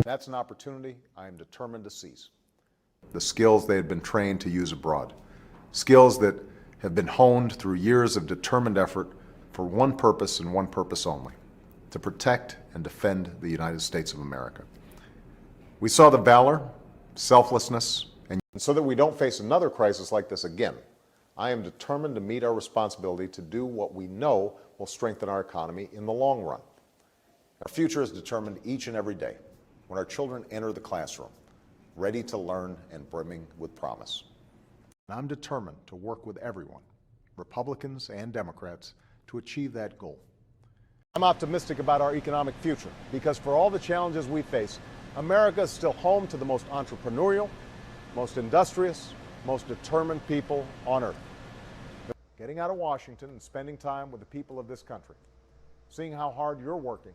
That's an opportunity I am determined to seize. The skills they had been trained to use abroad. Skills that have been honed through years of determined effort for one purpose and one purpose only: to protect and defend the United States of America. We saw the valor, selflessness, and so that we don't face another crisis like this again, I am determined to meet our responsibility to do what we know will strengthen our economy in the long run. Our future is determined each and every day when our children enter the classroom, ready to learn and brimming with promise. And I'm determined to work with everyone, Republicans and Democrats, to achieve that goal. I'm optimistic about our economic future because for all the challenges we face, America is still home to the most entrepreneurial, most industrious, most determined people on earth. Getting out of Washington and spending time with the people of this country, seeing how hard you're working,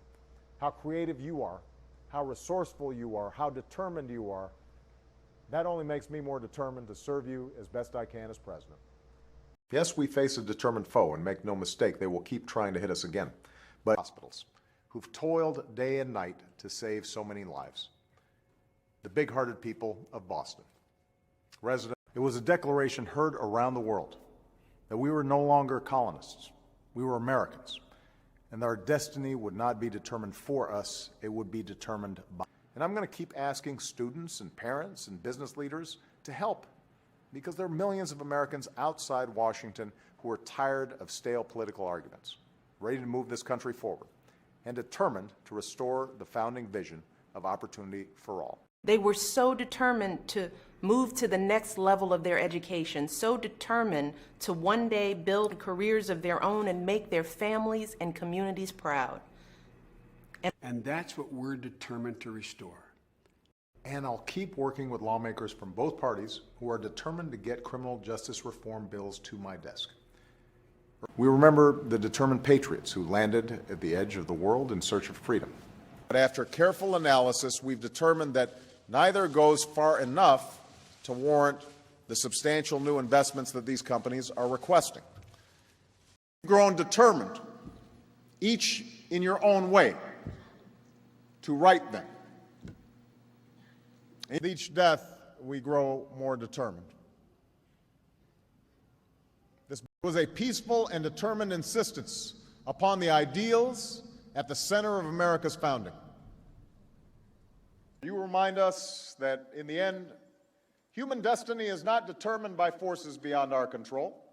how creative you are, how resourceful you are, how determined you are, that only makes me more determined to serve you as best I can as president. Yes, we face a determined foe, and make no mistake, they will keep trying to hit us again. But hospitals, who've toiled day and night to save so many lives. The big-hearted people of Boston. It was a declaration heard around the world that we were no longer colonists, we were Americans, and that our destiny would not be determined for us, it would be determined by. And I'm going to keep asking students and parents and business leaders to help, because there are millions of Americans outside Washington who are tired of stale political arguments, ready to move this country forward, and determined to restore the founding vision of opportunity for all. They were so determined to move to the next level of their education, so determined to one day build careers of their own and make their families and communities proud. And that's what we're determined to restore. And I'll keep working with lawmakers from both parties who are determined to get criminal justice reform bills to my desk. We remember the determined patriots who landed at the edge of the world in search of freedom. But after careful analysis, we've determined that neither goes far enough to warrant the substantial new investments that these companies are requesting. You've grown determined, each in your own way, to right them. With each death, we grow more determined. This was a peaceful and determined insistence upon the ideals at the center of America's founding. You remind us that, in the end, human destiny is not determined by forces beyond our control.